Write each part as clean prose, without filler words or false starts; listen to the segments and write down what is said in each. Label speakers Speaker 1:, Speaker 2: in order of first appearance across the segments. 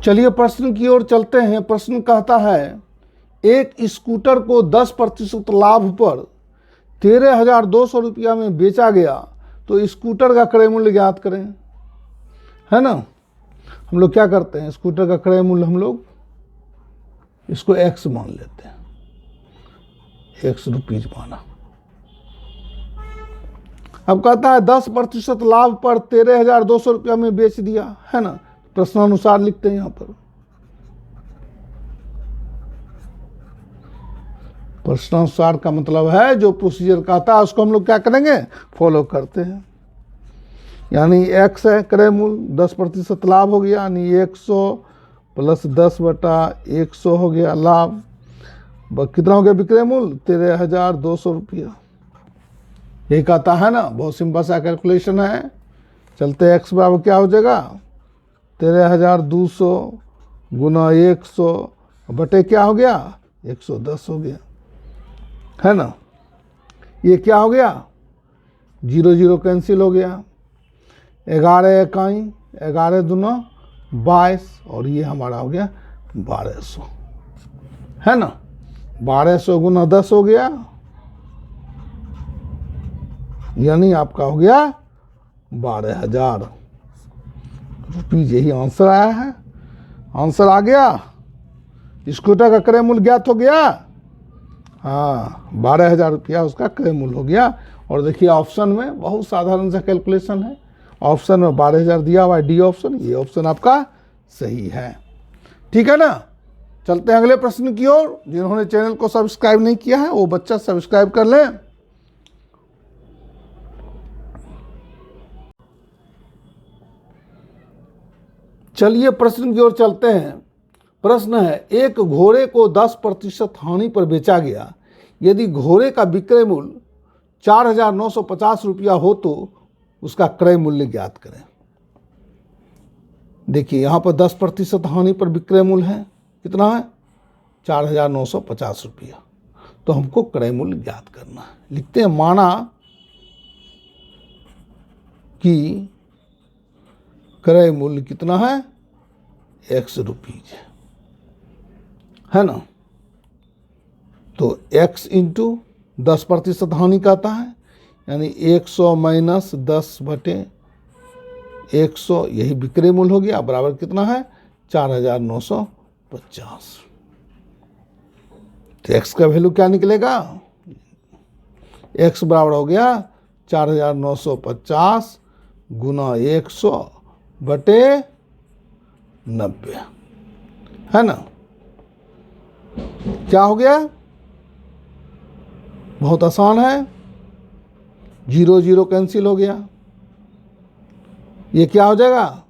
Speaker 1: चलिए प्रश्न की ओर चलते हैं। प्रश्न कहता है एक स्कूटर को 10% लाभ पर 13,200 रुपया में बेचा गया, तो स्कूटर का क्रय मूल्य ज्ञात करें। है ना, हम लोग क्या करते हैं, स्कूटर का क्रय मूल्य हम लोग इसको एक्स मान लेते हैं, एक्स रुपीज माना। अब कहता है 10% लाभ पर 13,200 रुपया में बेच दिया, है ना। प्रश्नानुसार लिखते हैं यहां पर। प्रश्नानुसार का मतलब है जो प्रोसीजर कहता है उसको हम लोग क्या करेंगे, फॉलो करते हैं। यानी एक्स है क्रय मूल्य, 10% लाभ हो गया, यानी 100 प्लस 10/100 हो गया लाभ। कितना हो गया विक्रय मूल्य, 13,200 रुपया। यही कहता है ना, बहुत सिंपल सा कैलकुलेशन है। चलते एक्स बराबर क्या हो जाएगा, 13,200 गुना 100 बटे क्या हो गया, 110 हो गया, है ना। ये क्या हो गया, 0 0 कैंसिल हो गया, 11 इकाई 11 दूना 22, और ये हमारा हो गया 1200, है ना। 1200 गुना 10 हो गया, यानी आपका हो गया 12,000 रुपीज। यही आंसर आया है। आंसर आ गया, स्कूटर का क्रय मूल्य ज्ञात हो गया। हाँ, 12,000 रुपया उसका क्रय मूल्य हो गया। और देखिए ऑप्शन में बहुत साधारण सा कैलकुलेशन है। ऑप्शन में 12,000 दिया हुआ है, डी ऑप्शन, ये ऑप्शन आपका सही है। ठीक है ना। चलते हैं अगले प्रश्न की ओर। जिन्होंने चैनल को सब्सक्राइब नहीं किया है वो बच्चा सब्सक्राइब कर लें। चलिए प्रश्न की ओर चलते हैं। प्रश्न है एक घोड़े को 10% हानि पर बेचा गया, यदि घोड़े का विक्रय मूल्य 4,950 रुपया हो तो उसका क्रय मूल्य ज्ञात करें। देखिए यहां पर 10% हानि पर विक्रय मूल्य है, कितना है, 4,950 रुपया। तो हमको क्रय मूल्य ज्ञात करना है। लिखते हैं माना कि क्रय मूल्य कितना है, एक्स रुपीज, है ना। तो x इंटू 10% हानि कहता है, यानी 100 माइनस 10 बटे 100, यही विक्रय मूल्य हो गया, बराबर कितना है, 4,950। तो x का वैल्यू क्या निकलेगा, x बराबर हो गया 4,950 गुना 100 बटे 90, है ना। क्या हो गया, बहुत आसान है, 0 0 कैंसिल हो गया। ये क्या हो जाएगा,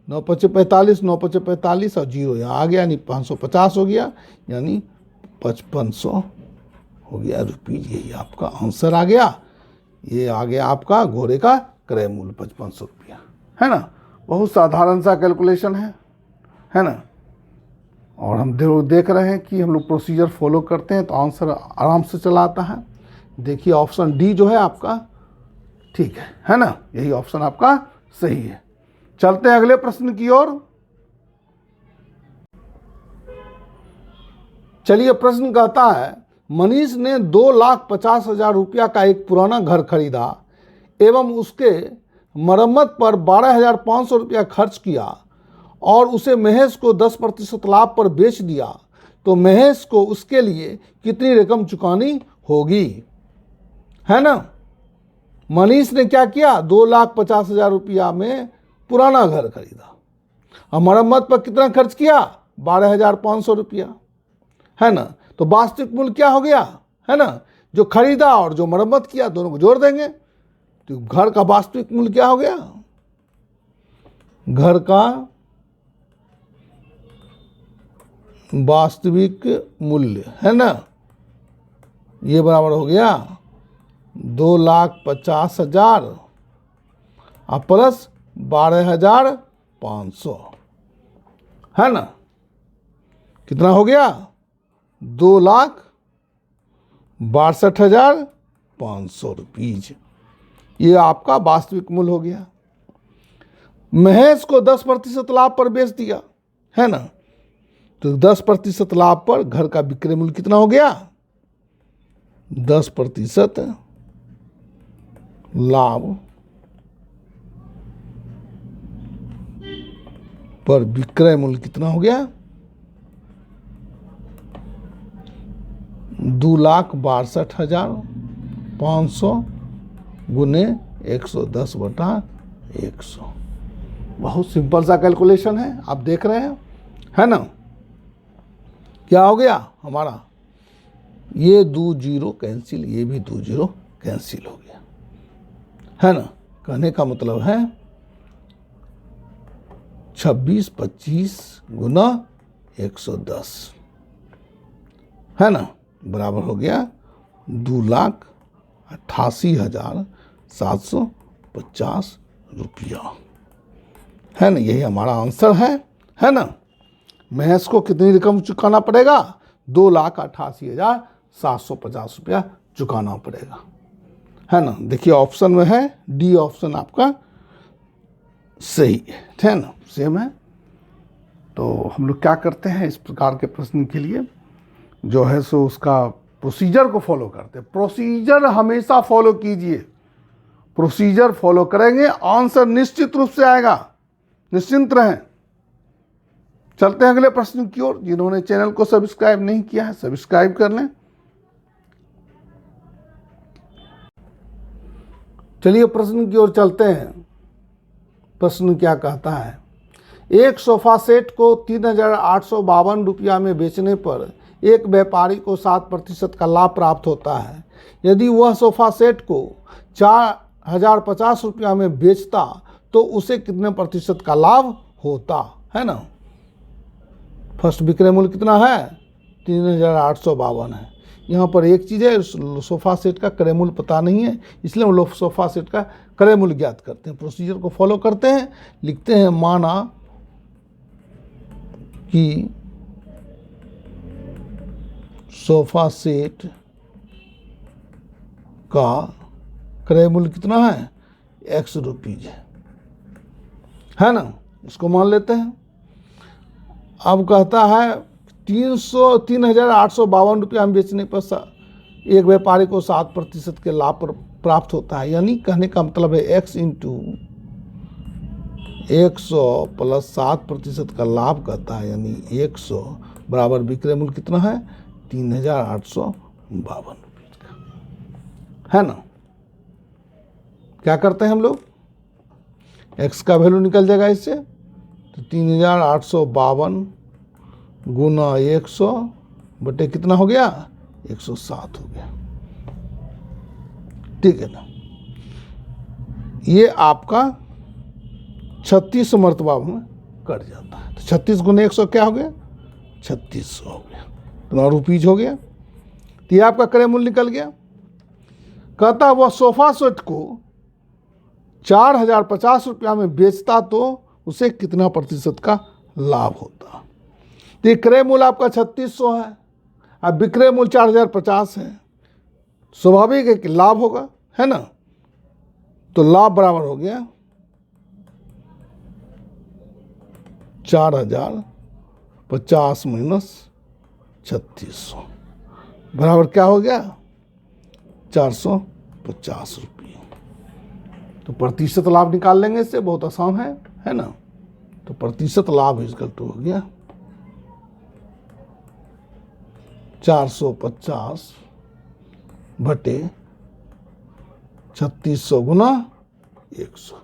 Speaker 1: 9 5 45, 9 5 45 और 0 यहाँ आ गया, यानी 550 हो गया, यानी 5500 हो गया रुपीज। यही आपका आंसर आ गया। ये आ गया आपका घोड़े का क्रय मूल्य 5500 रुपया, है ना। बहुत साधारण सा कैलकुलेशन है ना। और हम देख रहे हैं कि हम लोग प्रोसीजर फॉलो करते हैं तो आंसर आराम से चला आता है। देखिए ऑप्शन डी जो है आपका ठीक है ना। यही ऑप्शन आपका सही है। चलते हैं अगले प्रश्न की ओर। चलिए प्रश्न कहता है मनीष ने 2,50,000 रुपया का एक पुराना घर खरीदा एवं उसके मरम्मत पर 12,500 रुपया खर्च किया और उसे महेश को 10% लाभ पर बेच दिया, तो महेश को उसके लिए कितनी रकम चुकानी होगी, है ना। मनीष ने क्या किया, 2,50,000 रुपया में पुराना घर खरीदा और मरम्मत पर कितना खर्च किया, 12,500 रुपया, है ना। तो वास्तविक मूल्य क्या हो गया, है ना, जो खरीदा और जो मरम्मत किया दोनों को जोड़ देंगे तो घर का वास्तविक मूल्य क्या हो गया, घर का वास्तविक मूल्य, है ना, ये बराबर हो गया 2,50,000 और प्लस 12,500, है ना। कितना हो गया, 2,62,500 रुपीज। ये आपका वास्तविक मूल्य हो गया। महेश को 10% लाभ पर बेच दिया, है ना। तो 10% लाभ पर घर का विक्रय मूल्य कितना हो गया? 10% लाभ पर विक्रय मूल्य कितना हो गया? 2,62,500 गुने 110/100। बहुत सिंपल सा कैलकुलेशन है, आप देख रहे हैं, है ना। क्या हो गया हमारा? ये 2 जीरो कैंसिल, ये भी 2 जीरो कैंसिल हो गया, है ना। कहने का मतलब है 26/25 गुना 110, है ना, बराबर हो गया 2,88,750 रुपया, है ना। यही हमारा आंसर है ना। महज को कितनी रकम चुकाना पड़ेगा? 2,88,750 रुपया चुकाना पड़ेगा, है ना। देखिए ऑप्शन में है डी ऑप्शन आपका सही है ना, सेम है। तो हम लोग क्या करते हैं इस प्रकार के प्रश्न के लिए, जो है सो उसका प्रोसीजर को फॉलो करते हैं। प्रोसीजर हमेशा फॉलो कीजिए, प्रोसीजर फॉलो करेंगे आंसर निश्चित रूप से आएगा, निश्चिंत रहें। चलते हैं अगले प्रश्न की ओर। जिन्होंने चैनल को सब्सक्राइब नहीं किया है सब्सक्राइब कर लें। चलिए प्रश्न की ओर चलते हैं। प्रश्न क्या कहता है? एक सोफा सेट को 3,852 रुपया में बेचने पर एक व्यापारी को 7% का लाभ प्राप्त होता है। यदि वह सोफा सेट को 4,050 रुपया में बेचता तो उसे कितने प्रतिशत का लाभ होता, है ना। फर्स्ट विक्रय मूल्य कितना है? 3,852 है। यहाँ पर एक चीज़ है, सोफा सेट का क्रय मूल्य पता नहीं है, इसलिए हम लोग सोफा सेट का क्रय मूल्य ज्ञात करते हैं। प्रोसीजर को फॉलो करते हैं, लिखते हैं माना कि सोफा सेट का क्रय मूल्य कितना है? X रुपीज है ना, इसको मान लेते हैं। अब कहता है 3,852 रुपया में बेचने पर एक व्यापारी को 7% के लाभ पर प्राप्त होता है। यानी कहने का मतलब है x इंटू 100 प्लस 7% का लाभ कहता है, यानी 100 बराबर विक्रय मूल्य कितना है? 3,852 रुपये का, है ना। क्या करते हैं हम लोग? x का वैल्यू निकल जाएगा इससे, तो 3,852 गुना 100 बटे कितना हो गया? 107 हो गया, ठीक है ना। ये आपका 36 मरतबा में कट जाता है। तो 36 गुना 100 क्या हो गया? 3600 हो गया, तो रुपीज हो गया। तो ये आपका क्रय मूल्य निकल गया। कहता वह सोफा सेट को 4,050 रुपया में बेचता तो उसे कितना प्रतिशत का लाभ होता? तो ये क्रय मूल्य आपका 3600 है, अब विक्रय मूल्य 4,050 है, स्वाभाविक है कि लाभ होगा, है ना। तो लाभ बराबर हो गया 4,050 माइनस 3600 बराबर क्या हो गया? 450 रुपये। तो प्रतिशत लाभ निकाल लेंगे, इससे बहुत आसान है ना। तो प्रतिशत लाभ इक्वल टू हो गया 450 बटे 3600 गुना 100।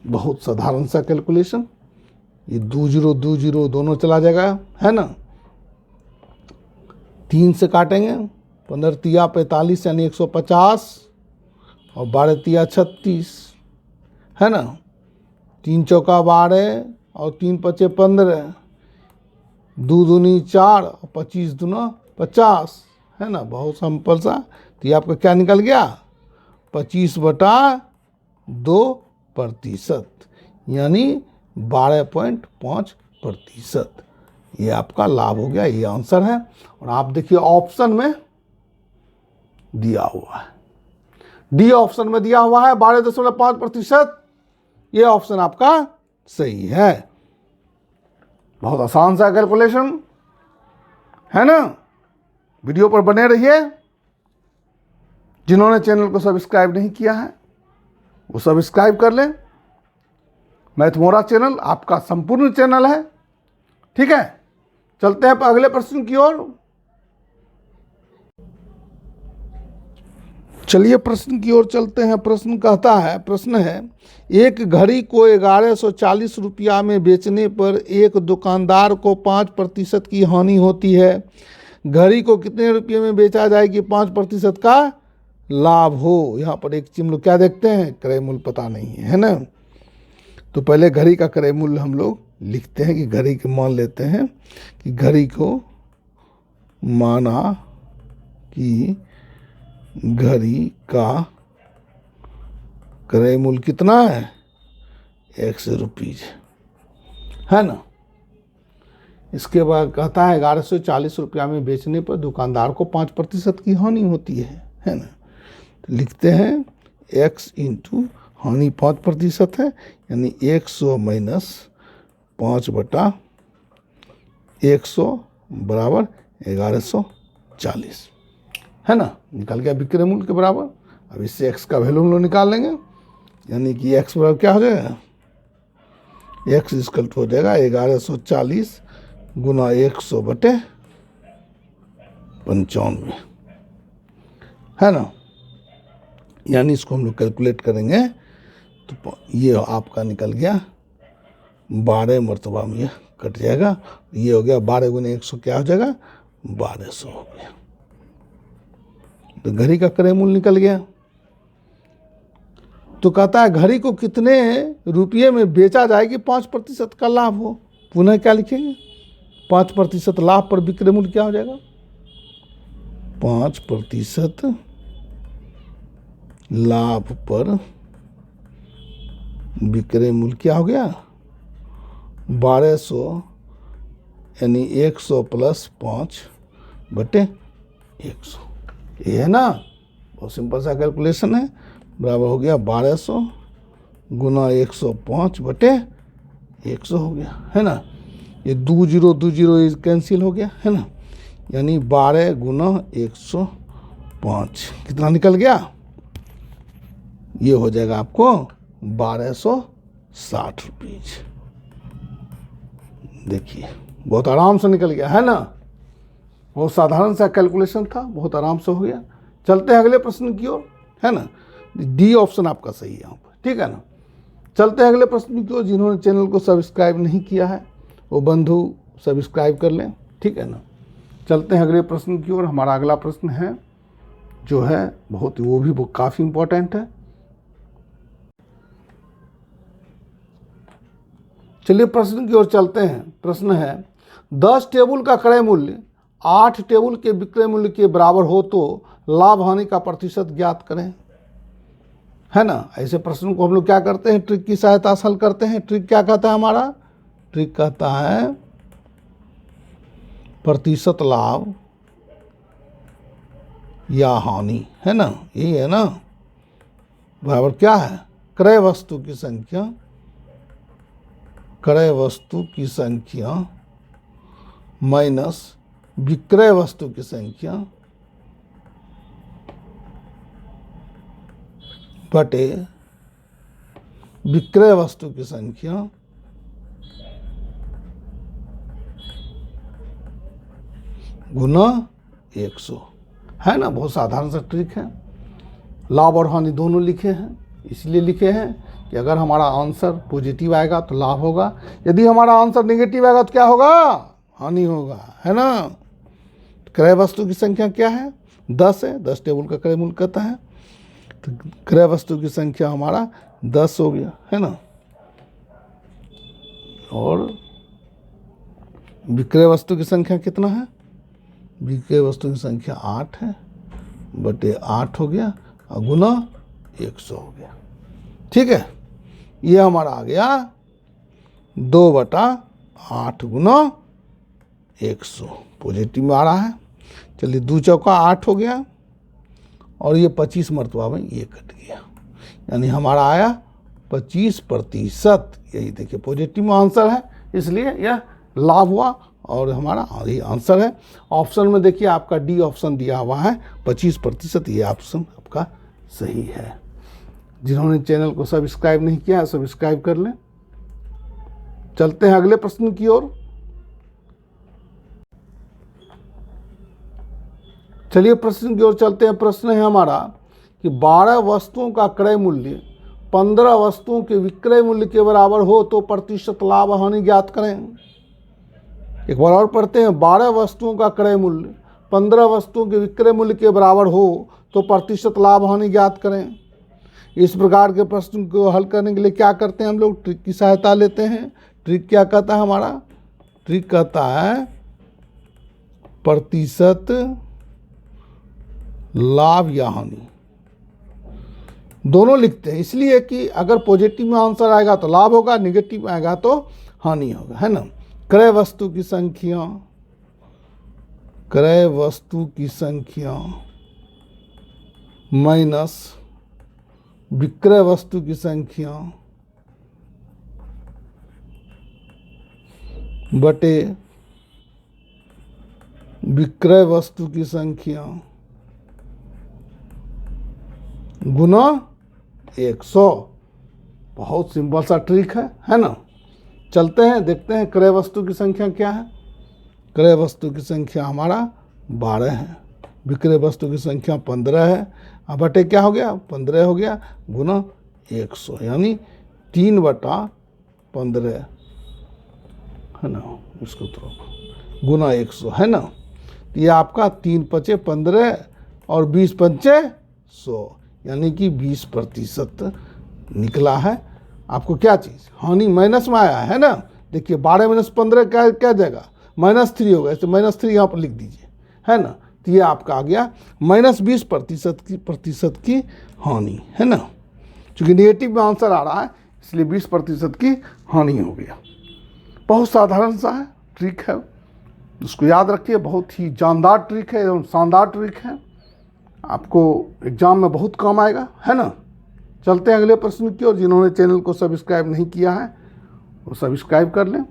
Speaker 1: बहुत साधारण सा कैलकुलेशन। ये 2 जीरो दोनों चला जाएगा, है ना। 3 से काटेंगे, 15 तिया 45 यानी 150 और 12 तिया 36, है ना। 3 चौका 12 और 3 पचे 15, 2 दूनी 4 और 25 दूना 50, है ना। बहुत सिंपल सा। तो ये आपका क्या निकल गया? 25/2%, यानी 12.5%। ये आपका लाभ हो गया, ये आंसर है। और आप देखिए ऑप्शन में दिया हुआ है, डी ऑप्शन में दिया हुआ है 12.5%। ये ऑप्शन आपका सही है। बहुत आसान सा कैलकुलेशन है ना। वीडियो पर बने रहिए। जिन्होंने चैनल को सब्सक्राइब नहीं किया है वो सब्सक्राइब कर लें। मैथमोरा चैनल आपका संपूर्ण चैनल है। ठीक है, चलते हैं अगले प्रश्न की ओर। चलिए प्रश्न की ओर चलते हैं। प्रश्न है एक घड़ी को 1140 रुपया में बेचने पर एक दुकानदार को 5% की हानि होती है। घड़ी को कितने रुपये में बेचा जाए कि 5% का लाभ हो। यहाँ पर एक चीज हम लोग क्या देखते हैं, क्रय मूल्य पता नहीं है ना। तो पहले घड़ी का क्रय मूल्य हम लोग लिखते हैं कि घड़ी के मान लेते हैं कि घड़ी को माना कि घड़ी का क्रय मूल्य कितना है, 100 रुपीज है ना। इसके बाद कहता है 1140 रुपया में बेचने पर दुकानदार को 5% की हानि होती है ना। तो लिखते हैं x इंटू हानि 5% है, यानी 100 माइनस 5/100 बराबर 1140 है ना। निकल गया विक्रय मूल्य के बराबर। अब इससे x का वैल्यू हम लोग निकाल लेंगे, यानी कि x बराबर क्या हो जाएगा, x इक्वल हो जाएगा 1140 गुना 100/95 है ना। यानी इसको हम लोग कैलकुलेट करेंगे तो ये आपका निकल गया 12 मरतबा में ये कट जाएगा। ये हो गया 12 गुना 100 क्या हो जाएगा, 1200 हो गया। तो घड़ी का क्रय मूल्य निकल गया। तो कहता है घड़ी को कितने रुपये में बेचा जाए कि 5% का लाभ हो। पुनः क्या लिखेंगे, 5% लाभ पर विक्रय मूल्य क्या हो जाएगा, 5% लाभ पर विक्रय मूल्य क्या हो गया, 1200 यानी 100 प्लस 5/100। ये है ना, बहुत सिंपल सा कैलकुलेशन है। बराबर हो गया 1200 गुना 105/100 हो गया है ना। ये 20 कैंसिल हो गया है ना, यानी 12 गुना 105 कितना निकल गया, ये हो जाएगा आपको 1260 रुपीज। देखिए बहुत आराम से निकल गया है ना। बहुत साधारण सा कैलकुलेशन था, बहुत आराम से हो गया। चलते हैं अगले प्रश्न की ओर है ना। डी ऑप्शन आपका सही है यहाँ पर, ठीक है ना। चलते हैं अगले प्रश्न की ओर। जिन्होंने चैनल को सब्सक्राइब नहीं किया है वो बंधु सब्सक्राइब कर लें, ठीक है ना। चलते हैं अगले प्रश्न की ओर। हमारा अगला प्रश्न है जो है बहुत, वो भी काफ़ी इम्पोर्टेंट है। चलिए प्रश्न की ओर चलते हैं। प्रश्न है 10 टेबल का क्रय मूल्य 8 टेबल के विक्रय मूल्य के बराबर हो तो लाभ हानि का प्रतिशत ज्ञात करें, है ना। ऐसे प्रश्न को हम लोग क्या करते हैं, ट्रिक की सहायता से हल करते हैं। ट्रिक क्या कहता है हमारा, ट्रिक कहता है प्रतिशत लाभ या हानि, है ना। यही है ना, बराबर क्या है, क्रय वस्तु की संख्या, क्रय वस्तु की संख्या माइनस विक्रय वस्तु की संख्या बटे विक्रय वस्तु की संख्या गुना 100, है ना। बहुत साधारण सा ट्रिक है। लाभ और हानि दोनों लिखे हैं, इसलिए लिखे हैं कि अगर हमारा आंसर पॉजिटिव आएगा तो लाभ होगा, यदि हमारा आंसर नेगेटिव आएगा तो क्या होगा, हानि होगा, है ना। क्रय वस्तु की संख्या क्या है, 10 है। 10 टेबल का क्रय मूल्य कहता है, तो क्रय वस्तु की संख्या हमारा 10 हो गया, है ना। और विक्रय वस्तु की संख्या कितना है, विक्रय वस्तु की संख्या 8 है, बटे 8 हो गया और गुना 100 हो गया, ठीक है। ये हमारा आ गया 2/8 गुना 100, पॉजिटिव में आ रहा है। चलिए 2 चौका 8 हो गया और ये 25 मरतबा में ये कट गया, यानी हमारा आया 25%। यही देखिए पॉजिटिव में आंसर है, इसलिए यह लाभ हुआ और हमारा ये आंसर है। ऑप्शन में देखिए आपका डी ऑप्शन दिया हुआ है 25%, ये ऑप्शन आपका सही है। जिन्होंने चैनल को सब्सक्राइब नहीं किया है सब्सक्राइब कर लें। चलते हैं अगले प्रश्न की ओर। चलिए प्रश्न की ओर चलते हैं। प्रश्न है हमारा कि 12 वस्तुओं का क्रय मूल्य 15 वस्तुओं के विक्रय मूल्य के बराबर हो तो प्रतिशत लाभ हानि ज्ञात करें। एक बार और पढ़ते हैं। 12 वस्तुओं का क्रय मूल्य 15 वस्तुओं के विक्रय मूल्य के बराबर हो तो प्रतिशत लाभ हानि ज्ञात करें। इस प्रकार के प्रश्न को हल करने के लिए क्या करते हैं हम लोग, ट्रिक की सहायता लेते हैं। ट्रिक क्या कहता है हमारा, ट्रिक कहता है प्रतिशत लाभ या हानि दोनों लिखते हैं, इसलिए कि अगर पॉजिटिव में आंसर आएगा तो लाभ होगा, निगेटिव में आएगा तो हानि होगा, है ना। क्रय वस्तु की संख्या, क्रय वस्तु की संख्या माइनस विक्रय वस्तु की संख्या बटे विक्रय वस्तु की संख्या गुना 100। बहुत सिंपल सा ट्रिक है ना। चलते हैं देखते हैं क्रय वस्तु की संख्या क्या है। क्रय वस्तु की संख्या हमारा 12 है, विक्रय वस्तु की संख्या 15 है। अब बटे क्या हो गया, 15 हो गया गुना 100, यानी 3/15 है ना। इसको तो गुना 100 है ना। ये आपका 3 × 5 = 15 और 20 × 5 = 100, यानी कि 20% निकला है। आपको क्या चीज़ हानि माइनस में आया है ना। देखिए 12 - 15 क्या जाएगा, -3 होगा, इसे -3 यहाँ पर लिख दीजिए, है ना। तो ये आपका आ गया -20% की हानि, है ना। चूँकि नेगेटिव में आंसर आ रहा है इसलिए 20% की हानि हो गया। बहुत साधारण सा है, ट्रिक है, उसको याद रखिए। बहुत ही जानदार ट्रिक है एवं शानदार ट्रिक है, आपको एग्जाम में बहुत काम आएगा, है ना। चलते हैं अगले प्रश्न की ओर। जिन्होंने चैनल को सब्सक्राइब नहीं किया है वो सब्सक्राइब कर लें।